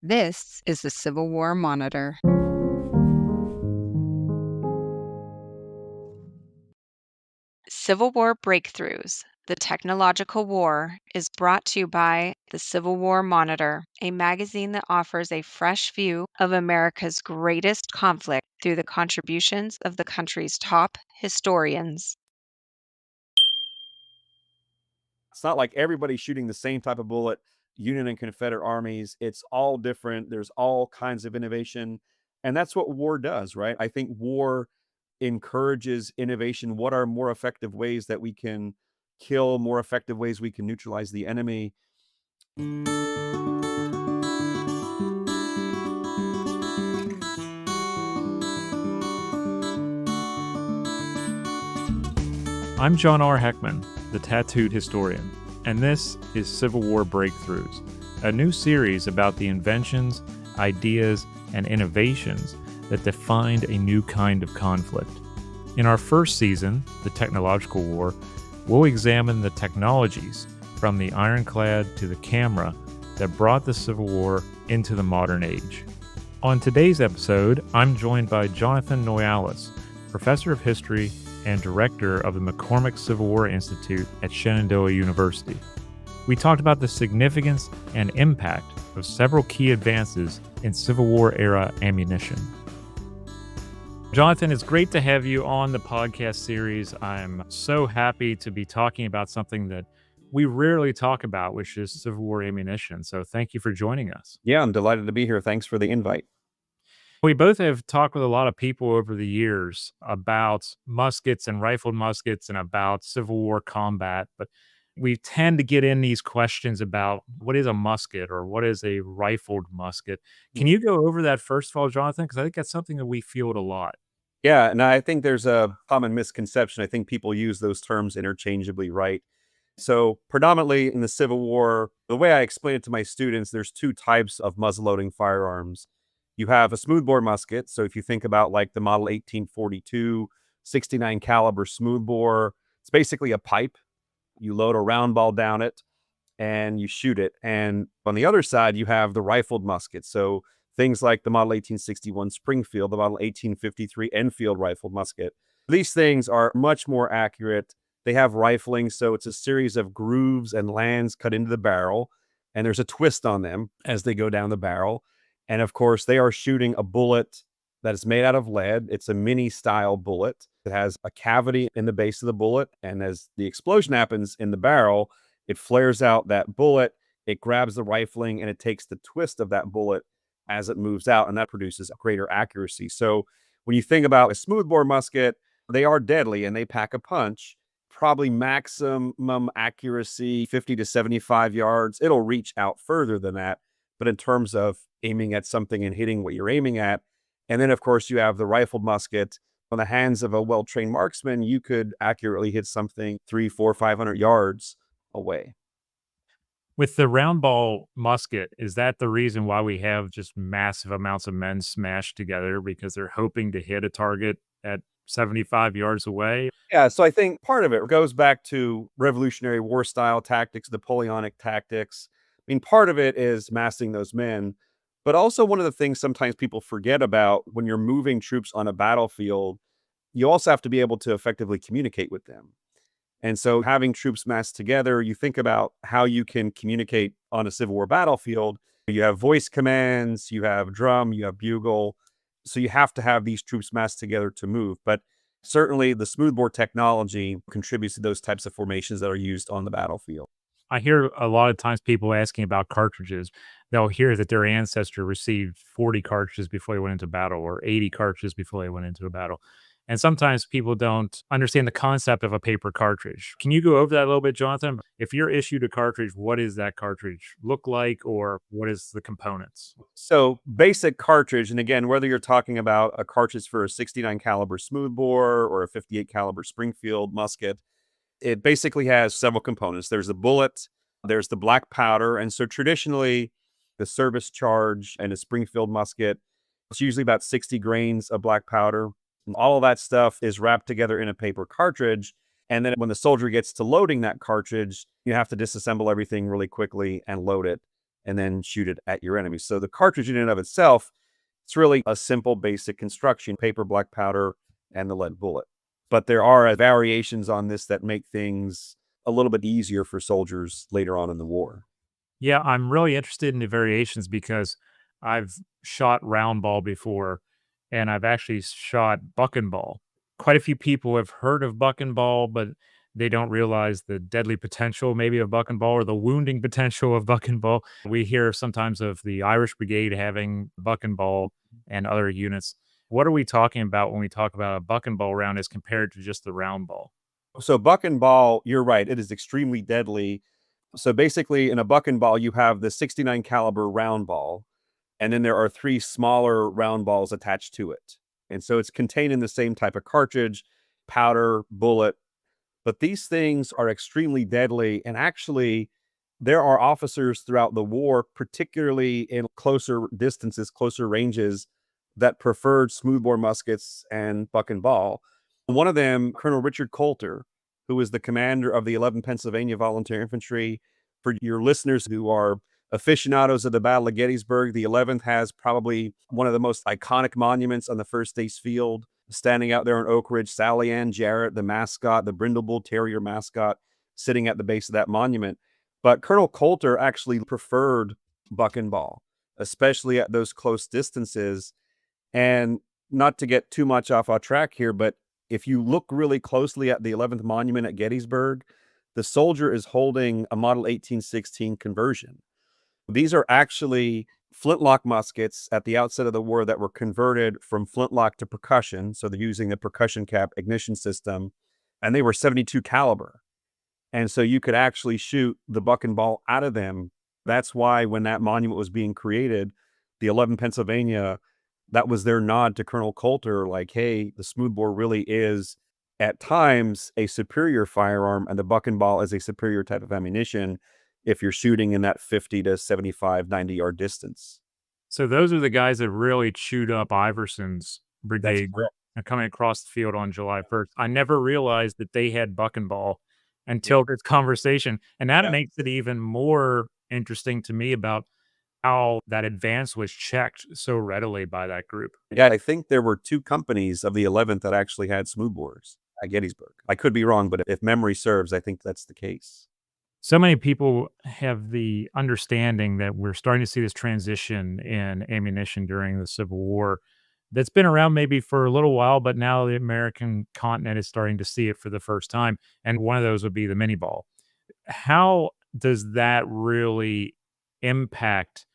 This is the Civil War Monitor. Civil War Breakthroughs. The Technological War is brought to you by the Civil War Monitor, a magazine that offers a fresh view of America's greatest conflict through the contributions of the country's top historians. It's not like everybody's shooting the same type of bullet, Union and Confederate armies. It's all different. There's all kinds of innovation. And that's what war does, right? I think war encourages innovation. What are more effective ways that we can kill, more effective ways we can neutralize the enemy? I'm John R. Heckman, the tattooed historian, and this is Civil War Breakthroughs, a new series about the inventions, ideas, and innovations that defined a new kind of conflict. In our first season, The Technological War, we'll examine the technologies from the ironclad to the camera that brought the Civil War into the modern age. On today's episode, I'm joined by Jonathan Noyalas, professor of history and director of the McCormick Civil War Institute at Shenandoah University. We talked about the significance and impact of several key advances in Civil War era ammunition. Jonathan, it's great to have you on the podcast series. I'm so happy to be talking about something that we rarely talk about, which is Civil War ammunition. So thank you for joining us. Yeah, I'm delighted to be here. Thanks for the invite. We both have talked with a lot of people over the years about muskets and rifled muskets and about Civil War combat, but we tend to get in these questions about what is a musket or what is a rifled musket. Can you go over that first of all, Jonathan? Because I think that's something that we field a lot. Yeah, and I think there's a common misconception. I think people use those terms interchangeably, right? So, predominantly in the Civil War, the way I explain it to my students, there's two types of muzzleloading firearms. You have a smoothbore musket. So, if you think about like the model 1842 69 caliber smoothbore, it's basically a pipe. You load a round ball down it and you shoot it. And on the other side, you have the rifled musket. So, things like the model 1861 Springfield, the model 1853 Enfield rifled musket. These things are much more accurate. They have rifling, so it's a series of grooves and lands cut into the barrel, and there's a twist on them as they go down the barrel. And of course, they are shooting a bullet that is made out of lead. It's a mini style bullet. It has a cavity in the base of the bullet, and as the explosion happens in the barrel, it flares out that bullet. It grabs the rifling and it takes the twist of that bullet as it moves out, and that produces greater accuracy. So when you think about a smoothbore musket, they are deadly and they pack a punch. Probably maximum accuracy 50 to 75 yards. It'll reach out further than that. But in terms of aiming at something and hitting what you're aiming at, and then of course you have the rifled musket. On the hands of a well-trained marksman, you could accurately hit something 3, 4, 500 yards away. With the round ball musket, is that the reason why we have just massive amounts of men smashed together because they're hoping to hit a target at 75 yards away? Yeah, so I think part of it goes back to Revolutionary War style tactics, Napoleonic tactics. I mean, part of it is massing those men, but also one of the things sometimes people forget about when you're moving troops on a battlefield, you also have to be able to effectively communicate with them. And so having troops massed together, you think about how you can communicate on a Civil War battlefield. You have voice commands, you have drum, you have bugle. So you have to have these troops massed together to move. But certainly the smoothbore technology contributes to those types of formations that are used on the battlefield. I hear a lot of times people asking about cartridges. They'll hear that their ancestor received 40 cartridges before they went into battle or 80 cartridges before they went into a battle. And sometimes people don't understand the concept of a paper cartridge. Can you go over that a little bit, Jonathan? If you're issued a cartridge, what does that cartridge look like or what is the components? So basic cartridge, and again, whether you're talking about a cartridge for a 69 caliber smoothbore or a 58 caliber Springfield musket, it basically has several components. There's the bullet, there's the black powder, and so traditionally the service charge and a Springfield musket, it's usually about 60 grains of black powder. And all of that stuff is wrapped together in a paper cartridge. And then when the soldier gets to loading that cartridge, you have to disassemble everything really quickly and load it. and then shoot it at your enemy. So the cartridge in and of itself, it's really a simple, basic construction, paper, black powder, and the lead bullet. But there are variations on this that make things a little bit easier for soldiers later on in the war. Yeah, I'm really interested in the variations because I've shot round ball before and I've actually shot buck and ball. Quite a few people have heard of buck and ball, but they don't realize the deadly potential maybe of buck and ball or the wounding potential of buck and ball. We hear sometimes of the Irish Brigade having buck and ball and other units. What are we talking about when we talk about a buck and ball round as compared to just the round ball? So buck and ball, you're right, it is extremely deadly. So basically in a buck and ball, you have the 69 caliber round ball, and then there are three smaller round balls attached to it. And so it's contained in the same type of cartridge, powder, bullet. But these things are extremely deadly. And actually, there are officers throughout the war, particularly in closer distances, closer ranges, that preferred smoothbore muskets and buck and ball. One of them, Colonel Richard Coulter, who was the commander of the 11th Pennsylvania Volunteer Infantry. For your listeners who are aficionados of the Battle of Gettysburg, the 11th has probably one of the most iconic monuments on the First States Field, standing out there in Oak Ridge. Sally Ann Jarrett, the mascot, the Brindle Bull Terrier mascot, sitting at the base of that monument. But Colonel Coulter actually preferred buck and ball, especially at those close distances. And not to get too much off our track here, but if you look really closely at the 11th Monument at Gettysburg, the soldier is holding a Model 1816 conversion. These are actually flintlock muskets at the outset of the war that were converted from flintlock to percussion. So they're using the percussion cap ignition system, and they were 72 caliber. And so you could actually shoot the buck and ball out of them. That's why when that monument was being created, the 11th Pennsylvania, that was their nod to Colonel Coulter, like, hey, the smoothbore really is at times a superior firearm, and the buck and ball is a superior type of ammunition if you're shooting in that 50 to 75, 90-yard distance. So those are the guys that really chewed up Iverson's That's brigade correct. coming across the field on July 1st. I never realized that they had buck and ball Yeah. until this conversation, and that Yeah. makes it even more interesting to me about how that advance was checked so readily by that group. Yeah, I think there were two companies of the 11th that actually had smoothbores at Gettysburg. I could be wrong, but if memory serves, I think that's the case. So many people have the understanding that we're starting to see this transition in ammunition during the Civil War that's been around maybe for a little while, but now the American continent is starting to see it for the first time. And one of those would be the mini ball. How does that really impact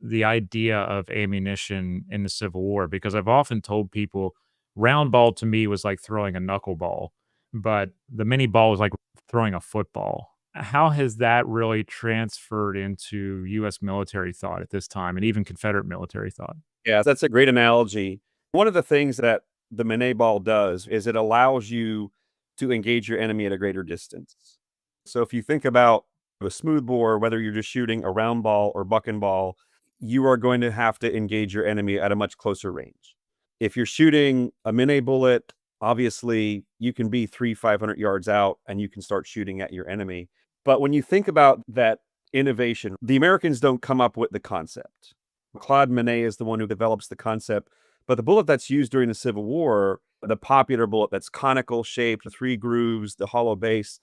the idea of ammunition in the Civil War? Because I've often told people round ball to me was like throwing a knuckleball, but the mini ball was like throwing a football. How has that really transferred into US military thought at this time and even Confederate military thought? Yeah, that's a great analogy. One of the things that the Manet ball does is it allows you to engage your enemy at a greater distance. So if you think about a smoothbore, whether you're just shooting a round ball or buck and ball, you are going to have to engage your enemy at a much closer range. If you're shooting a Manet bullet, obviously you can be 500 yards out and you can start shooting at your enemy. But when you think about that innovation, the Americans don't come up with the concept. Claude Monet is the one who develops the concept. But the bullet that's used during the Civil War, the popular bullet that's conical shaped, the three grooves, the hollow base,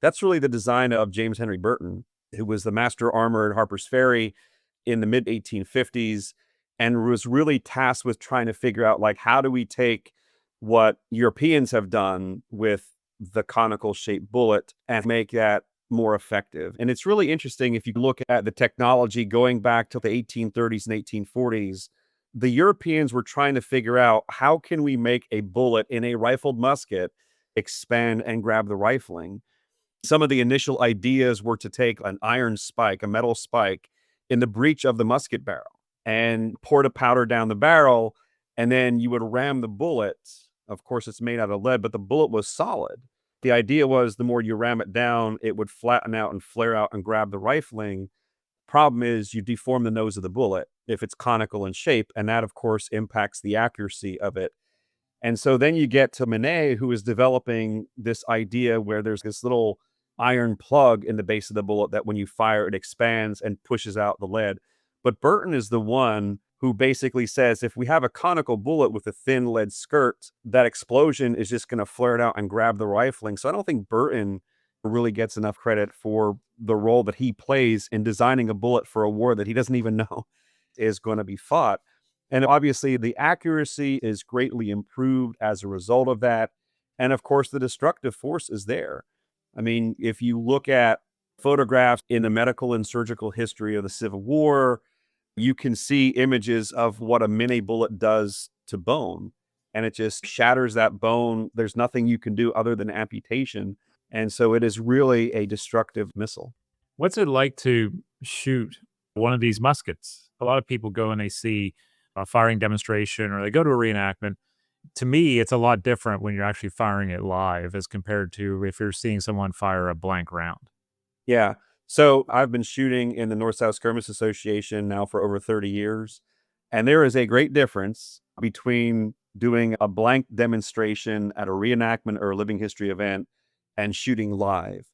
that's really the design of James Henry Burton, who was the master armorer at Harper's Ferry in the mid 1850s and was really tasked with trying to figure out, like, how do we take what Europeans have done with the conical shaped bullet and make that more effective. And it's really interesting if you look at the technology going back to the 1830s and 1840s. The Europeans were trying to figure out, how can we make a bullet in a rifled musket expand and grab the rifling? Some of the initial ideas were to take an iron spike, a metal spike, in the breech of the musket barrel and pour the powder down the barrel, and then you would ram the bullet. Of course, it's made out of lead, but the bullet was solid. The idea was the more you ram it down, it would flatten out and flare out and grab the rifling. Problem is, you deform the nose of the bullet if it's conical in shape, and that, of course, impacts the accuracy of it. And so then you get to Manet, who is developing this idea where there's this little iron plug in the base of the bullet that when you fire, it expands and pushes out the lead. But Burton is the one who basically says if we have a conical bullet with a thin lead skirt, that explosion is just going to flare it out and grab the rifling. So I don't think Burton really gets enough credit for the role that he plays in designing a bullet for a war that he doesn't even know is going to be fought. And obviously, the accuracy is greatly improved as a result of that. And of course, the destructive force is there. I mean, if you look at photographs in the medical and surgical history of the Civil War, you can see images of what a mini bullet does to bone, and it just shatters that bone. There's nothing you can do other than amputation. And so it is really a destructive missile. What's it like to shoot one of these muskets? A lot of people go and they see a firing demonstration or they go to a reenactment. To me, it's a lot different when you're actually firing it live as compared to if you're seeing someone fire a blank round. Yeah. So I've been shooting in the North South Skirmish Association now for over 30 years. And there is a great difference between doing a blank demonstration at a reenactment or a living history event and shooting live.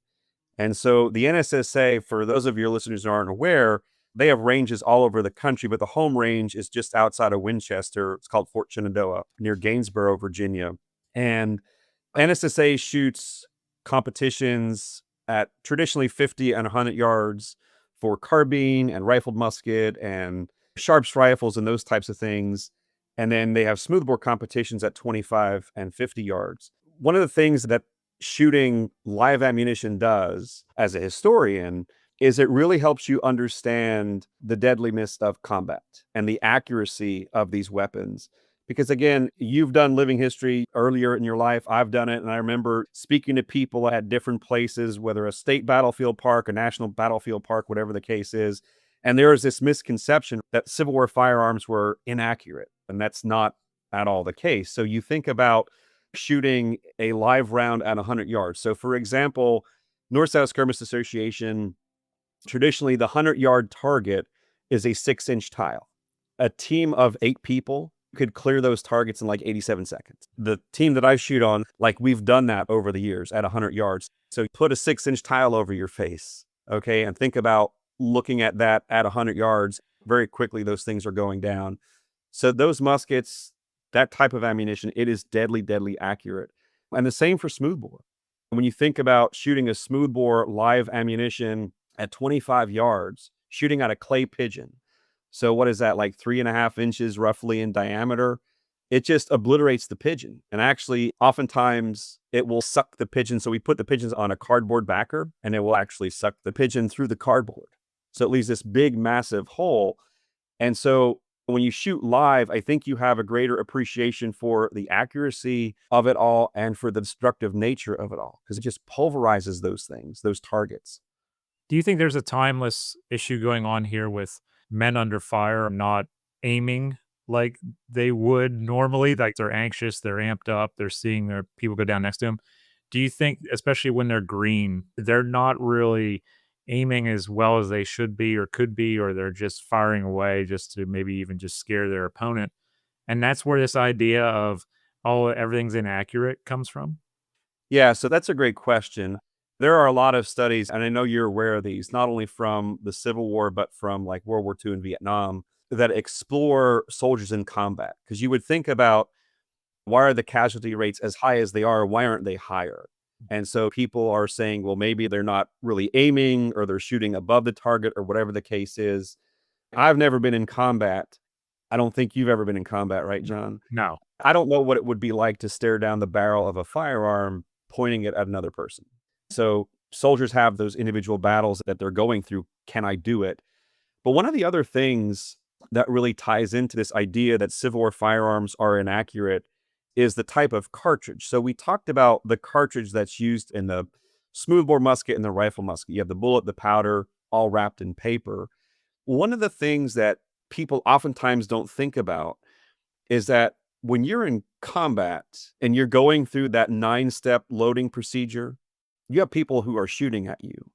And so the NSSA, for those of your listeners who aren't aware, they have ranges all over the country, but the home range is just outside of Winchester. It's called Fort Shenandoah near Gainesboro, Virginia. And NSSA shoots competitions at traditionally 50 and 100 yards for carbine and rifled musket and sharps rifles and those types of things. And then they have smoothbore competitions at 25 and 50 yards. One of the things that shooting live ammunition does as a historian is it really helps you understand the deadliness of combat and the accuracy of these weapons. Because again, you've done living history earlier in your life. I've done it. And I remember speaking to people at different places, whether a state battlefield park, a national battlefield park, whatever the case is. And there is this misconception that Civil War firearms were inaccurate. And that's not at all the case. So you think about shooting a live round at 100 yards. So for example, North South Skirmish Association, traditionally the 100-yard target is a 6-inch tile. A team of 8 people could clear those targets in like 87 seconds. The team that I shoot on, like we've done that over the years at 100 yards. So put a 6-inch tile over your face, okay? And think about looking at that at 100 yards. Very quickly, those things are going down. So those muskets, that type of ammunition, it is deadly, deadly accurate. And the same for smoothbore. When you think about shooting a smoothbore live ammunition at 25 yards, shooting at a clay pigeon. So what is that, like 3.5 inches roughly in diameter? It just obliterates the pigeon. And actually, oftentimes it will suck the pigeon. So we put the pigeons on a cardboard backer and it will actually suck the pigeon through the cardboard. So it leaves this big, massive hole. And so when you shoot live, I think you have a greater appreciation for the accuracy of it all and for the destructive nature of it all, because it just pulverizes those things, those targets. Do you think there's a timeless issue going on here with men under fire not aiming like they would normally? Like they're anxious, they're amped up, they're seeing their people go down next to them. Do you think, especially when they're green, they're not really aiming as well as they should be or could be, or they're just firing away just to maybe even just scare their opponent? And that's where this idea of, oh, everything's inaccurate comes from? Yeah, so that's a great question. There are a lot of studies, and I know you're aware of these, not only from the Civil War, but from like World War II and Vietnam, that explore soldiers in combat. Because you would think about, why are the casualty rates as high as they are? Why aren't they higher? And so people are saying, well, maybe they're not really aiming or they're shooting above the target or whatever the case is. I've never been in combat. I don't think you've ever been in combat, right, John? No. I don't know what it would be like to stare down the barrel of a firearm pointing it at another person. So soldiers have those individual battles that they're going through. Can I do it? But one of the other things that really ties into this idea that Civil War firearms are inaccurate is the type of cartridge. So we talked about the cartridge that's used in the smoothbore musket and the rifle musket. You have the bullet, the powder, all wrapped in paper. One of the things that people oftentimes don't think about is that when you're in combat and you're going through that 9-step loading procedure, you have people who are shooting at you.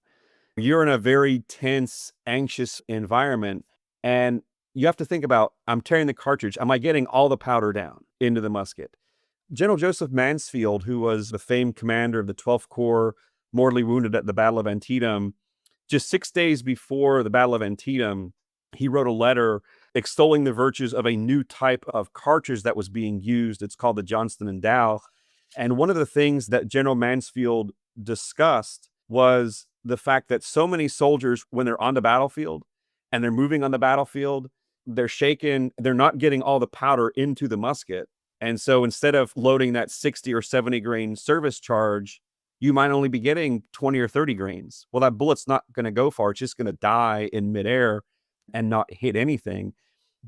You're in a very tense, anxious environment, and you have to think about, I'm tearing the cartridge. Am I getting all the powder down into the musket? General Joseph Mansfield, who was the famed commander of the 12th Corps, mortally wounded at the Battle of Antietam. Just 6 days before the Battle of Antietam, he wrote a letter extolling the virtues of a new type of cartridge that was being used. It's called the Johnston & Dow. And one of the things that General Mansfield discussed was the fact that so many soldiers, when they're on the battlefield and they're moving on the battlefield, they're shaken, they're not getting all the powder into the musket. And so instead of loading that 60 or 70 grain service charge, you might only be getting 20 or 30 grains. Well, that bullet's not going to go far. It's just going to die in midair and not hit anything.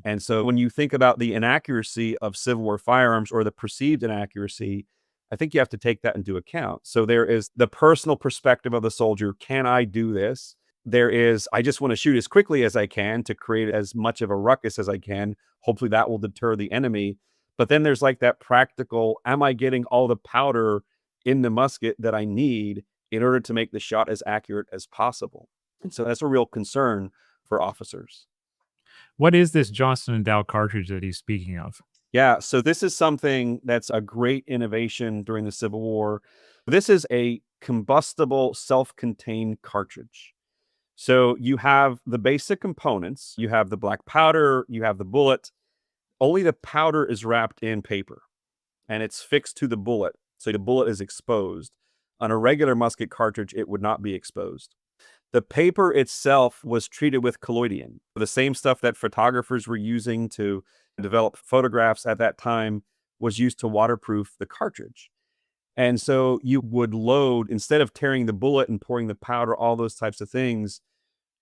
And so when you think about the inaccuracy of Civil War firearms, or the perceived inaccuracy, I think you have to take that into account. So there is the personal perspective of the soldier. Can I do this? There is, I just want to shoot as quickly as I can to create as much of a ruckus as I can. Hopefully that will deter the enemy. But then there's like that practical, am I getting all the powder in the musket that I need in order to make the shot as accurate as possible? And so that's a real concern for officers. What is this Johnston & Dow cartridge that he's speaking of? Yeah, so this is something that's a great innovation during the Civil War. This is a combustible, self-contained cartridge. So you have the basic components. You have the black powder, you have the bullet. Only the powder is wrapped in paper, and it's fixed to the bullet. So the bullet is exposed. On a regular musket cartridge, it would not be exposed. The paper itself was treated with collodion, the same stuff that photographers were using to develop photographs at that time was used to waterproof the cartridge. And so you would load, instead of tearing the bullet and pouring the powder, all those types of things,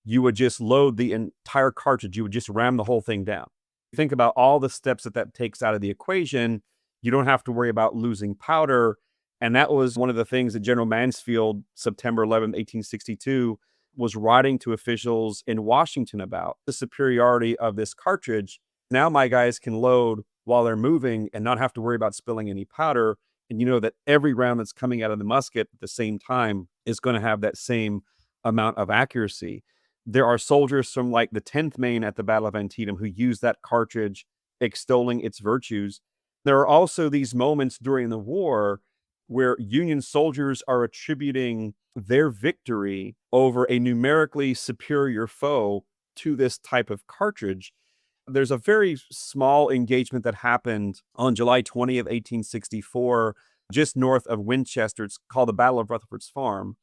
you would just load the entire cartridge. You would just ram the whole thing down. Think about all the steps that takes out of the equation. You don't have to worry about losing powder. And that was one of the things that General Mansfield, September 11th, 1862, was writing to officials in Washington about the superiority of this cartridge. Now my guys can load while they're moving and not have to worry about spilling any powder. And you know that every round that's coming out of the musket at the same time is going to have that same amount of accuracy. There are soldiers from like the 10th Maine at the Battle of Antietam who use that cartridge, extolling its virtues. There are also these moments during the war where Union soldiers are attributing their victory over a numerically superior foe to this type of cartridge. There's a very small engagement that happened on July 20th, 1864, just north of Winchester. It's called the Battle of Rutherford's Farm.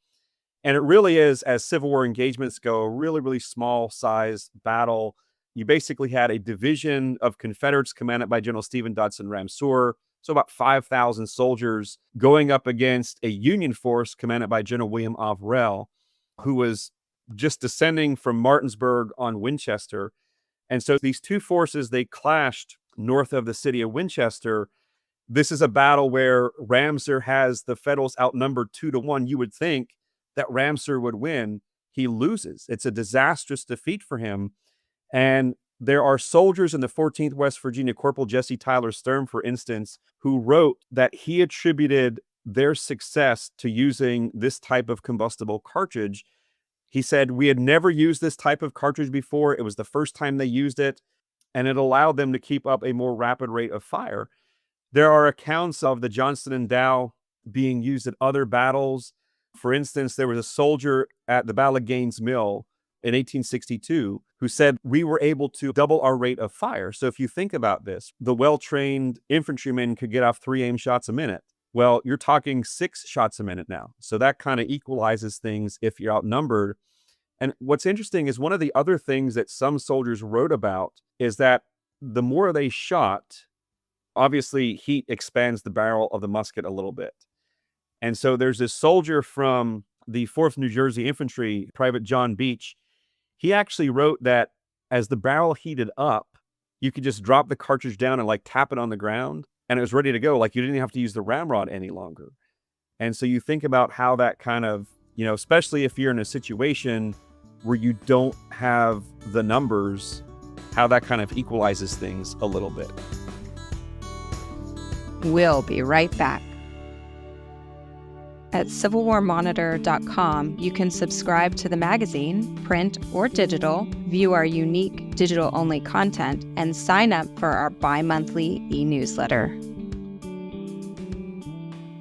And it really is, as Civil War engagements go, a really, really small sized battle. You basically had a division of Confederates commanded by General Stephen Dodson Ramseur, so about 5,000 soldiers, going up against a Union force commanded by General William Averell, who was just descending from Martinsburg on Winchester. And so these two forces, they clashed north of the city of Winchester. This is a battle where Ramseur has the Federals outnumbered 2-1. You would think that Ramseur would win. He loses. It's a disastrous defeat for him. And there are soldiers in the 14th West Virginia, Corporal Jesse Tyler Sturm, for instance, who wrote that he attributed their success to using this type of combustible cartridge. He said, we had never used this type of cartridge before. It was the first time they used it, and it allowed them to keep up a more rapid rate of fire. There are accounts of the Johnston & Dow being used at other battles. For instance, there was a soldier at the Battle of Gaines' Mill in 1862 who said we were able to double our rate of fire. So if you think about this, the well-trained infantrymen could get off 3 aim shots a minute. Well, you're talking 6 shots a minute now. So that kind of equalizes things if you're outnumbered. And what's interesting is one of the other things that some soldiers wrote about is that the more they shot, obviously heat expands the barrel of the musket a little bit. And so there's this soldier from the 4th New Jersey Infantry, Private John Beach. He actually wrote that as the barrel heated up, you could just drop the cartridge down and like tap it on the ground, and it was ready to go. Like you didn't have to use the ramrod any longer. And so you think about how that kind of, you know, especially if you're in a situation where you don't have the numbers, how that kind of equalizes things a little bit. We'll be right back. At CivilWarMonitor.com, you can subscribe to the magazine, print or digital, view our unique digital-only content, and sign up for our bi-monthly e-newsletter.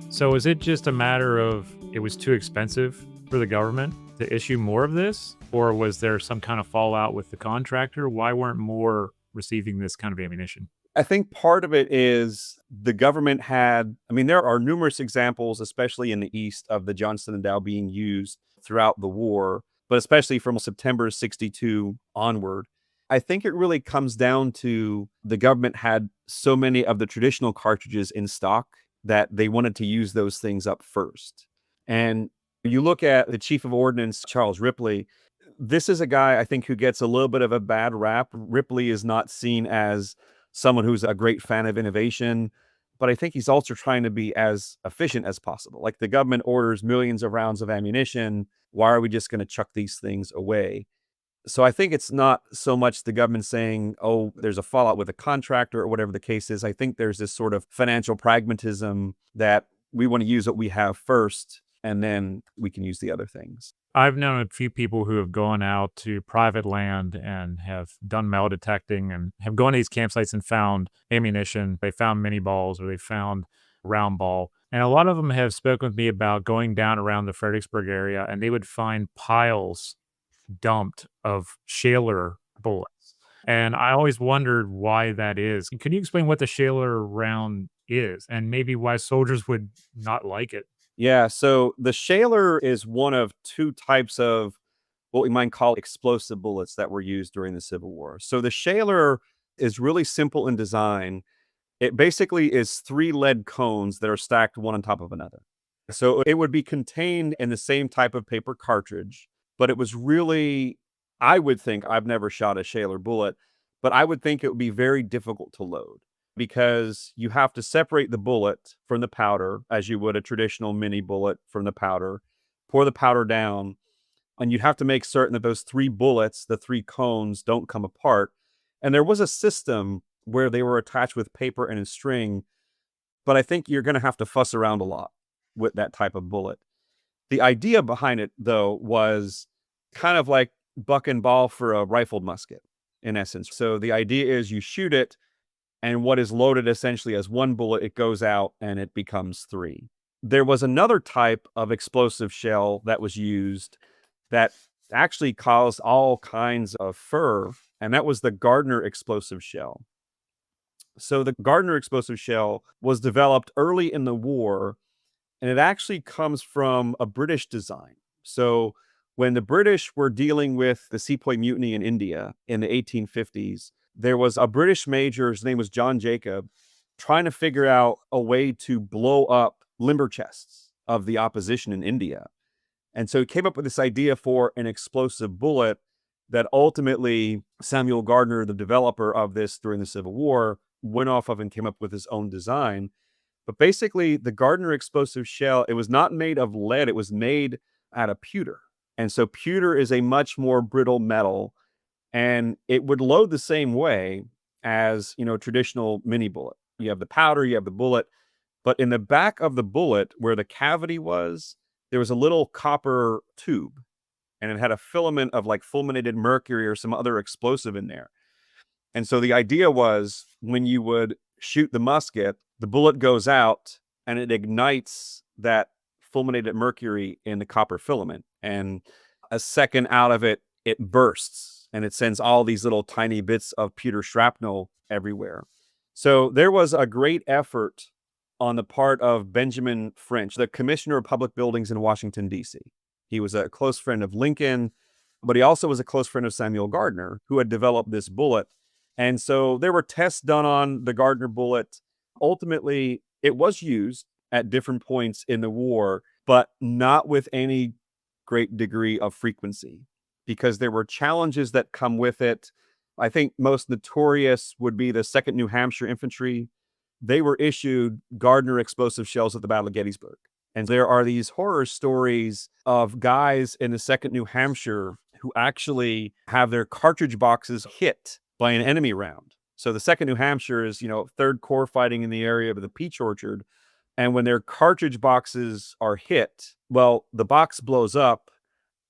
So is it just a matter of it was too expensive for the government to issue more of this? Or was there some kind of fallout with the contractor? Why weren't more receiving this kind of ammunition? I think part of it is the government had, I mean, there are numerous examples, especially in the East, of the Johnson and Dow being used throughout the war, but especially from September 62 onward. I think it really comes down to the government had so many of the traditional cartridges in stock that they wanted to use those things up first. And you look at the chief of ordnance, Charles Ripley. This is a guy I think who gets a little bit of a bad rap. Ripley is not seen as someone who's a great fan of innovation, but I think he's also trying to be as efficient as possible. Like the government orders millions of rounds of ammunition. Why are we just going to chuck these things away? So I think it's not so much the government saying, oh, there's a fallout with a contractor or whatever the case is. I think there's this sort of financial pragmatism that we want to use what we have first, and then we can use the other things. I've known a few people who have gone out to private land and have done metal detecting and have gone to these campsites and found ammunition. They found mini balls or they found round ball. And a lot of them have spoken with me about going down around the Fredericksburg area and they would find piles dumped of Shaler bullets. And I always wondered why that is. Can you explain what the Shaler round is and maybe why soldiers would not like it? Yeah, so the Shaler is one of two types of what we might call explosive bullets that were used during the Civil War. So the Shaler is really simple in design. It basically is three lead cones that are stacked one on top of another. So it would be contained in the same type of paper cartridge, but it was really, I would think, I've never shot a Shaler bullet, but I would think it would be very difficult to load because you have to separate the bullet from the powder as you would a traditional mini bullet from the powder, pour the powder down, and you'd have to make certain that those three bullets, the three cones, don't come apart. And there was a system where they were attached with paper and a string, but I think you're going to have to fuss around a lot with that type of bullet. The idea behind it, though, was kind of like buck and ball for a rifled musket, in essence. So the idea is you shoot it, and what is loaded essentially as one bullet, it goes out and it becomes three. There was another type of explosive shell that was used that actually caused all kinds of fur, and that was the Gardner explosive shell. So the Gardner explosive shell was developed early in the war, and it actually comes from a British design. So when the British were dealing with the Sepoy Mutiny in India in the 1850s, there was a British major, his name was John Jacob, trying to figure out a way to blow up limber chests of the opposition in India. And so he came up with this idea for an explosive bullet that ultimately Samuel Gardner, the developer of this during the Civil War, went off of and came up with his own design. But basically, the Gardner explosive shell, it was not made of lead, it was made out of pewter. And so pewter is a much more brittle metal, and it would load the same way as, traditional mini bullet. You have the powder, you have the bullet, but in the back of the bullet where the cavity was, there was a little copper tube, and it had a filament of like fulminated mercury or some other explosive in there. And so the idea was when you would shoot the musket, the bullet goes out and it ignites that fulminated mercury in the copper filament. And a second out of it, it bursts and it sends all these little tiny bits of pewter shrapnel everywhere. So there was a great effort on the part of Benjamin French, the Commissioner of Public Buildings in Washington, D.C. He was a close friend of Lincoln, but he also was a close friend of Samuel Gardner, who had developed this bullet. And so there were tests done on the Gardner bullet. Ultimately, it was used at different points in the war, but not with any great degree of frequency because there were challenges that come with it. I think most notorious would be the 2nd New Hampshire Infantry. They were issued Gardner explosive shells at the Battle of Gettysburg. And there are these horror stories of guys in the 2nd New Hampshire who actually have their cartridge boxes hit by an enemy round. So the 2nd New Hampshire is, 3rd Corps fighting in the area of the Peach Orchard. And when their cartridge boxes are hit, well, the box blows up,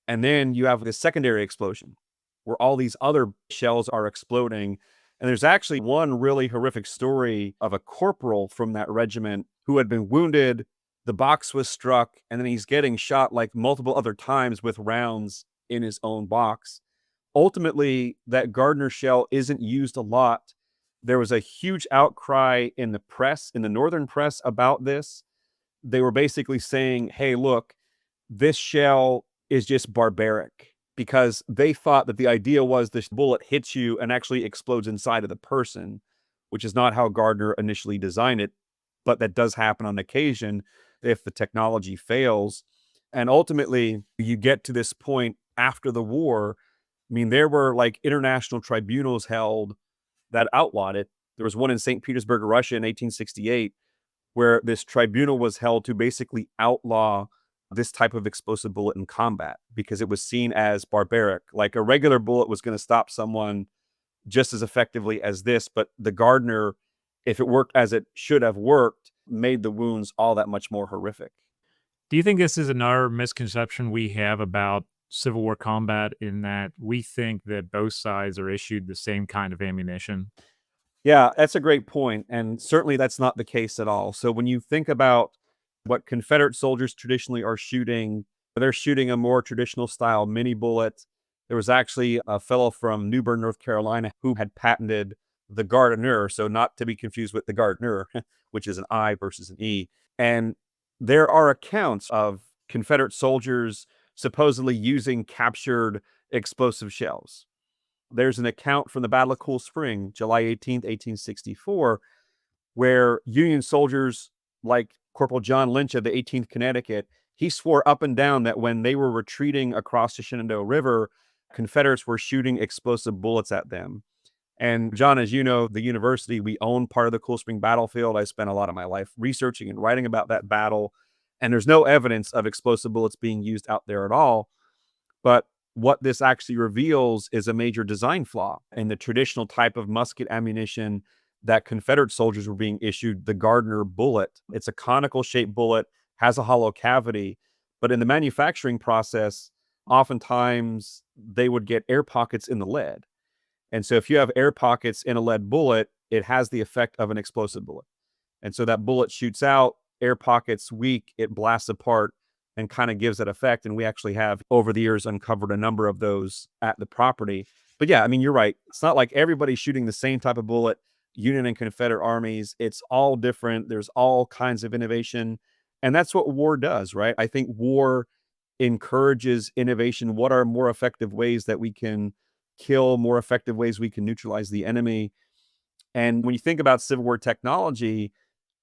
and then you have a secondary explosion where all these other shells are exploding. And there's actually one really horrific story of a corporal from that regiment who had been wounded. the box was struck, and then he's getting shot like multiple other times with rounds in his own box. Ultimately, that Gardner shell isn't used a lot. There was a huge outcry in the press, in the northern press, about this. They were basically saying, hey, look, this shell is just barbaric, because they thought that the idea was this bullet hits you and actually explodes inside of the person, which is not how Gardner initially designed it. But that does happen on occasion if the technology fails. And ultimately, you get to this point after the war. I mean, there were like international tribunals held that outlawed it. There was one in St. Petersburg, Russia in 1868, where this tribunal was held to basically outlaw this type of explosive bullet in combat because it was seen as barbaric. Like a regular bullet was going to stop someone just as effectively as this, but the Gardner, if it worked as it should have worked, made the wounds all that much more horrific. Do you think this is another misconception we have about Civil War combat in that we think that both sides are issued the same kind of ammunition? Yeah, that's a great point, and certainly that's not the case at all. So when you think about what Confederate soldiers traditionally are shooting, they're shooting a more traditional style mini bullet. There was actually a fellow from New Bern, North Carolina, who had patented the Gardner, so not to be confused with the Gardner, which is an I versus an E. And there are accounts of Confederate soldiers supposedly using captured explosive shells. There's an account from the Battle of Cool Spring, July 18th, 1864, where Union soldiers like Corporal John Lynch of the 18th Connecticut, he swore up and down that when they were retreating across the Shenandoah River, Confederates were shooting explosive bullets at them. And John, as you know, the university, we own part of the Cool Spring battlefield. I spent a lot of my life researching and writing about that battle, and there's no evidence of explosive bullets being used out there at all. But what this actually reveals is a major design flaw in the traditional type of musket ammunition that Confederate soldiers were being issued, the Gardner bullet. It's a conical shaped bullet, has a hollow cavity, but in the manufacturing process, oftentimes they would get air pockets in the lead. And so if you have air pockets in a lead bullet, it has the effect of an explosive bullet. And so that bullet shoots out, air pockets weak, it blasts apart and kind of gives that effect. And we actually have over the years uncovered a number of those at the property. But yeah, I mean, you're right. It's not like everybody's shooting the same type of bullet, Union and Confederate armies. It's all different. There's all kinds of innovation. And that's what war does, right? I think war encourages innovation. What are more effective ways that we can kill, more effective ways we can neutralize the enemy? And when you think about Civil War technology,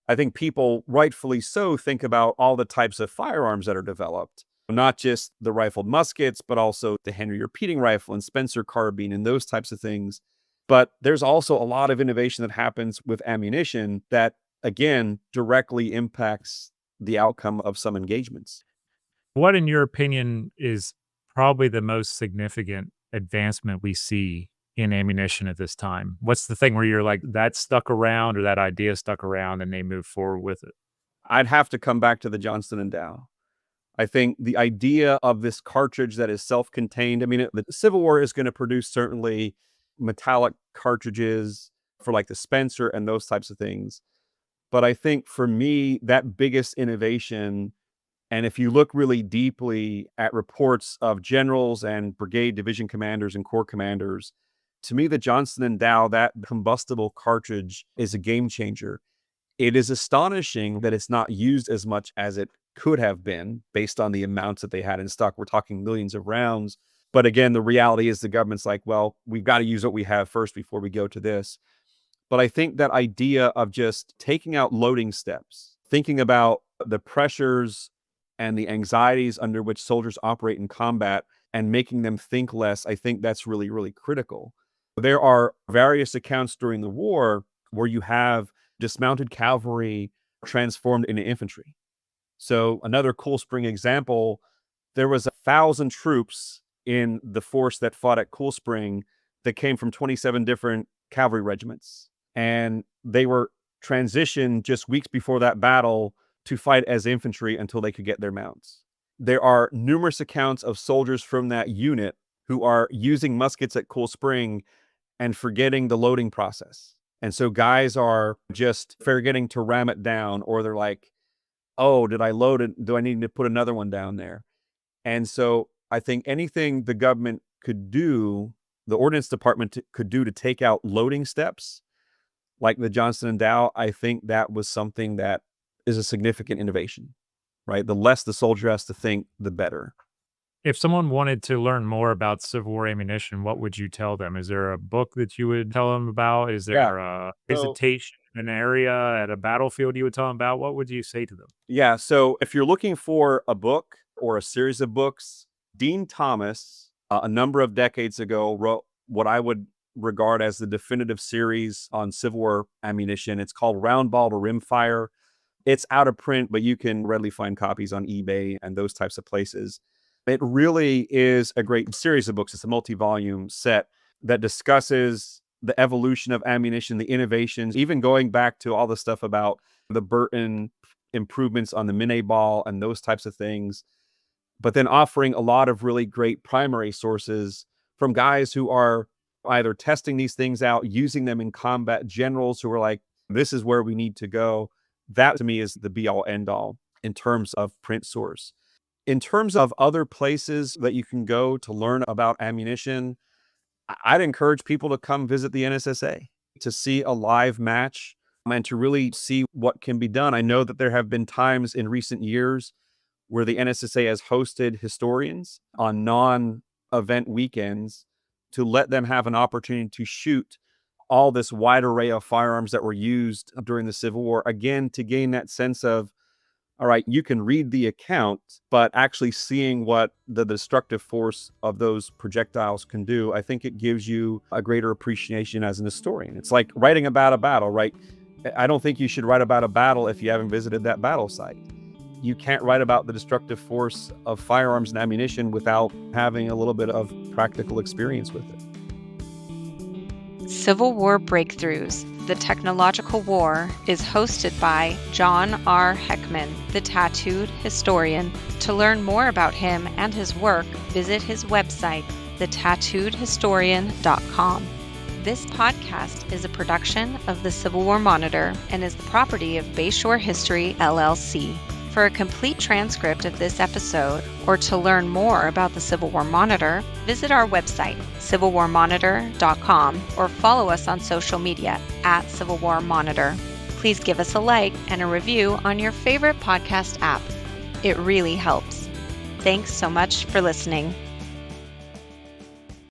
I think people, rightfully so, think about all the types of firearms that are developed, not just the rifled muskets, but also the Henry repeating rifle and Spencer carbine and those types of things. But there's also a lot of innovation that happens with ammunition that, again, directly impacts the outcome of some engagements. What, in your opinion, is probably the most significant advancement we see in ammunition at this time? What's the thing where you're like, that stuck around or that idea stuck around and they move forward with it? I'd have to come back to the Johnston and Dow. I think the idea of this cartridge that is self-contained, I mean, the Civil War is going to produce certainly metallic cartridges for like the Spencer and those types of things. But I think for me, that biggest innovation, and if you look really deeply at reports of generals and brigade division commanders and corps commanders, to me, the Johnston and Dow, that combustible cartridge is a game changer. It is astonishing that it's not used as much as it could have been based on the amounts that they had in stock. We're talking millions of rounds. But again, the reality is the government's like, well, we've got to use what we have first before we go to this. But I think that idea of just taking out loading steps, thinking about the pressures and the anxieties under which soldiers operate in combat and making them think less, I think that's really, really critical. There are various accounts during the war where you have dismounted cavalry transformed into infantry. So another Cool Spring example, there was 1,000 troops in the force that fought at Cool Spring that came from 27 different cavalry regiments. And they were transitioned just weeks before that battle to fight as infantry until they could get their mounts. There are numerous accounts of soldiers from that unit who are using muskets at Cool Spring and forgetting the loading process. And so guys are just forgetting to ram it down, or they're like, oh, did I load it? Do I need to put another one down there? And so I think anything the government could do, the ordnance department could do to take out loading steps, like the Johnson and Dow, I think that was something that is a significant innovation, right? The less the soldier has to think, the better. If someone wanted to learn more about Civil War ammunition, what would you tell them? Is there a book that you would tell them about? Is Yeah. there a So visitation, an area at a battlefield you would tell them about? What would you say to them? yeah, so if you're looking for a book or a series of books, Dean Thomas, a number of decades ago, wrote what I would regard as the definitive series on Civil War ammunition. It's called Round Ball to Rimfire. It's out of print, but you can readily find copies on eBay and those types of places. It really is a great series of books. It's a multi-volume set that discusses the evolution of ammunition, the innovations, even going back to all the stuff about the Burton improvements on the Minute ball and those types of things, but then offering a lot of really great primary sources from guys who are either testing these things out, using them in combat, generals who are like, this is where we need to go. That to me is the be all end all in terms of print source. In terms of other places that you can go to learn about ammunition, I'd encourage people to come visit the NSSA to see a live match and to really see what can be done. I know that there have been times in recent years where the NSSA has hosted historians on non-event weekends to let them have an opportunity to shoot all this wide array of firearms that were used during the Civil War, again, to gain that sense of, all right, you can read the account, but actually seeing what the destructive force of those projectiles can do, I think it gives you a greater appreciation as an historian. It's like writing about a battle, right? I don't think you should write about a battle if you haven't visited that battle site. You can't write about the destructive force of firearms and ammunition without having a little bit of practical experience with it. Civil War Breakthroughs, the Technological War, is hosted by John R. Heckman, the tattooed historian. To learn more about him and his work, visit his website, thetattooedhistorian.com. This podcast is a production of the Civil War Monitor and is the property of Bayshore History, LLC. For a complete transcript of this episode, or to learn more about the Civil War Monitor, visit our website, civilwarmonitor.com, or follow us on social media at Civil War Monitor. Please give us a like and a review on your favorite podcast app. It really helps. Thanks so much for listening.